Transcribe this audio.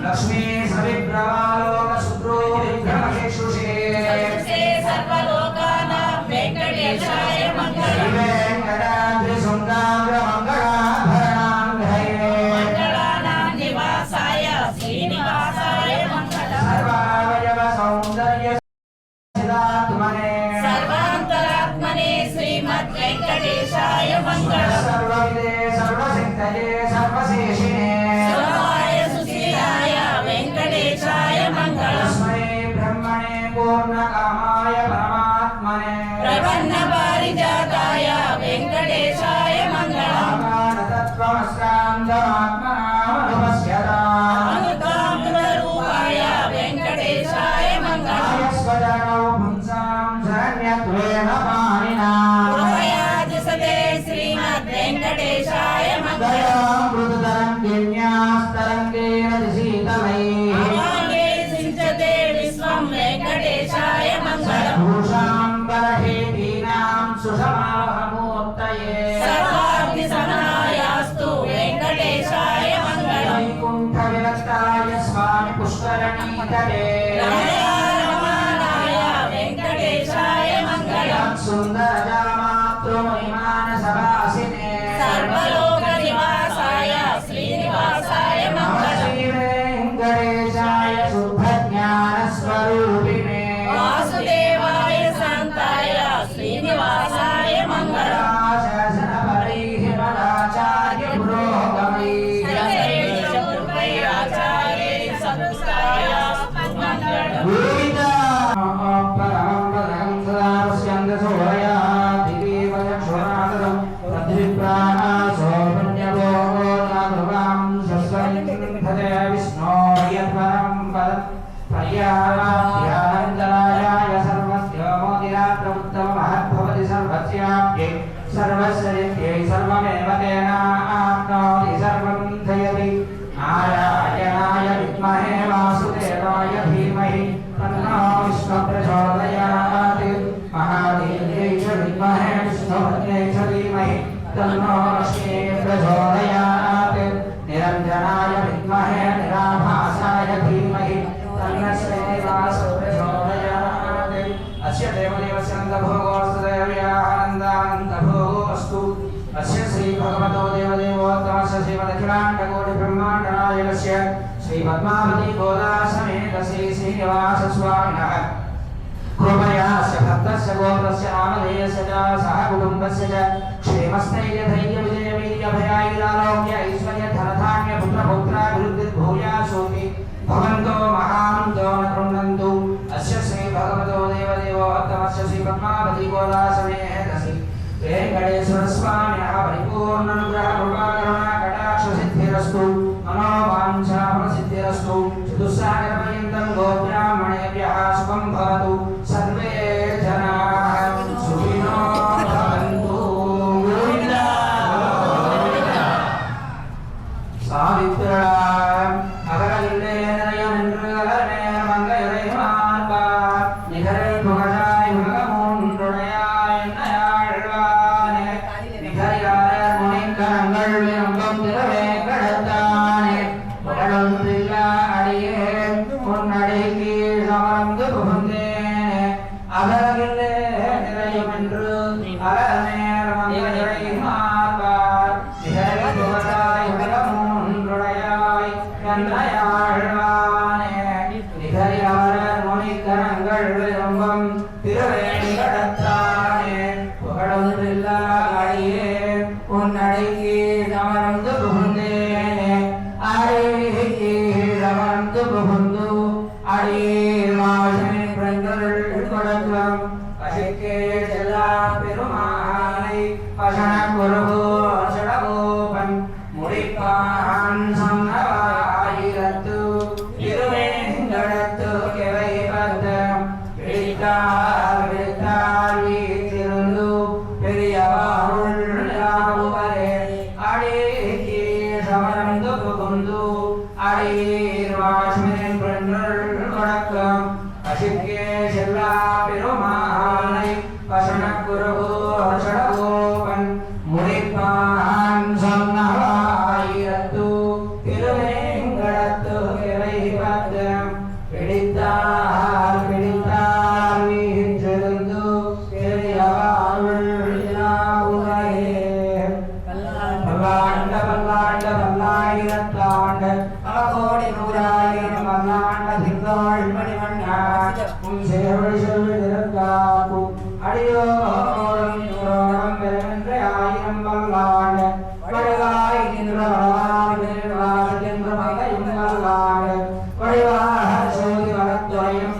लक्ष्मी सविप्रवालोक सुद्रो विक्रमशेषुषे सर्वलोकानां वेंकटेशाय मंगलम् वेंकटाद्रि सुंदाग्र मंगलाभरणाङ्घ्रये मंगलानां निवासाय श्रीनिवासाय मंगलम् सर्वावयव सौन्दर्य सिद्धात्मने सर्वान्तरात्मने श्रीमद् वेंकटेशाय मंगलम् सर्वविदे सर्वसिद्धये सर्वशेषिणे सर्वाय सुशीलाय वेंकटेशाय मंगलम् तस्मै ब्रह्मणे पूर्णकामाय परमात्मने प्रपन्न पारिजाताय वेंकटेशाय मंगलम् आत्मनामनुपश्यता अमृतामृतरूपाय वेंकटेशाय मंगलम् स्वजनौ पुंसां शरण्यत्वेन पाणिना कृपयादिसते श्रीमद् वेंकटेशाय मंगलम् दयामृततरङ्गिण्यास्तरङ्गेन दिशीतलैः अवाङ्गे सिञ्चते विश्वं वेंकटेशाय मंगलम् भूषाम्बरहेतीनां सुषमावहमूर्तये सर्वाग्निसमनायास्तु वेंकटेशाय मंगलम् वैकुण्ठविरक्ताय स्वामि पुष्करणीतटे रमणाय वेंकटेशाय मंगलम् सुन्दरजामातृमहिमानसभासिने सर्वलोकनिवासाय श्रीनिवासाय मंगलम् श्रीवेङ्कटेशाय शुद्धज्ञानस्वरूपिणे वासुदेवाय शान्ताय श्रीनिवासाय मंगलम् शासनपरैः मदाचार्य पुरोगमैः आचार्य संस्थाय मंगलम् परमं पदं सदा पश्यन्ति सोहया दिवीव चक्षुरातरं तद्विप्राणासो पुण्यभोगो नागृहां शस्वन्धते विष्णो यत्परं पदं पर्याप्त्यानन्दरायाय सर्वस्य मोदिरात्रमुत्तममहद्भवति सर्वस्याप्यै सर्वस्य नित्यै सर्वमेव तेनाप्नोति सर्वं जयति नारायणाय विद्महे वासुदेवाय धीमहि तन्नो विष्णुः प्रचोदयात् महादेव्यै च विद्महे विष्णुपत्न्यै च धीमहि तन्नो लक्ष्मीः प्रचोदयात् निरञ्जनाय विद्महे निराभासाय धीमहि तन्नः श्रीनिवासः प्रचोदयात् अस्य देवदेवस्य नन्दभोगोऽस्तु देव्यानन्दानन्दभोगोऽस्तु अस्य श्रीभगवतो देवदेवोत्तमस्य श्रीमदखिलाण्डकोटिब्रह्माण्डनायकस्य श्रीपद्मावती गोदासमेत श्रीनिवासस्वामिनः कृपयास्य भक्तस्य गोत्रस्य नामधेयस्य च सह कुटुम्बस्य च क्षेमस्थैर्यधैर्यविजयवीर्यभयायुरारोग्य ऐश्वर्यधनधान्य पुत्रपौत्राभिवृद्धिर्भूयासोऽपि भवन्तो महान्तो न कृण्वन्तु अस्य श्रीभगवतो देवदेवोत्तमस्य श्रीपद्मावती गोदासमेतसि वेङ्कटेश्वरस्वामिनः परिपूर्णानुग्रहकृपाकरुणाकटाक्षसिद्धिरस्तु मनोवाञ्छाफलसिद्धिरस्तु चतुस्सागरपर्यन्तं गोब्राह्मणेभ्यः सुखं भवतु सर्वे जनाः सुखिनो भवन्तु सावित्रा अगरगिल्ले नयनன்று அகரநேர் மங்கையுரை மார்பார் நிகரை புகழாய் உலகமுன்றுடையாய் என்னையாழ்வானே நிகரியாரர் முனைக்கரங்கள் விரும்பும் திருவேங்கடத்தானே புகழொன்றில்லா அடியேன் உன்னடி கீழ் அமர்ந்து புகுந்தேனே அகரகில்லே நிறையுமென்று அகரநேர் மங்கையுரை மார்பார் நிகரை புகழாய் உலகமுன்றுடையாய் என்னையாழ்வானே நிகரியாரர் முனிக்கரங்கள் விரும்பும் திருவேங்கடத்தானே புகழொன்றில்லா அடியேன் உன்னடி கீழ் அமர்ந்து புகுந்தேனே அடி கீழ் அமர்ந்து புகுந்து அடியேன் வாழ்வின் பெண்கள் கொடுக்கும் பசிக்கே செல்லா பெருமானை பசன குருகோ அசடகோபன் முடிப்பான் சொன்னவாயிரத்து திருவேங்கடத்து கிளை பத்தம் விழித்தார் வீட்டிருந்து பெரியவாருள்ளாவுவரே அடிக்கே சமரந்து புகுந்து அடியீர் வாஷ்மின் பெண்கள் கொடுக்கும் பசிக்கே செல்லா பெருமானை பசன குருகோ அசடகோபன் முடிப்பான் சொன்னவாயிரத்து திருவேங்கடத்து கிளை சேவடி செல்வி திருக்காப்பு அடியோரம் யோரம் பெருமென்று ஆயிரம் வல்லாண்டு வடிவாய் நின்ற வளவாசென்ற மதையும் வல்லாண்டு வடிவாக சோதி வளத்துறையும்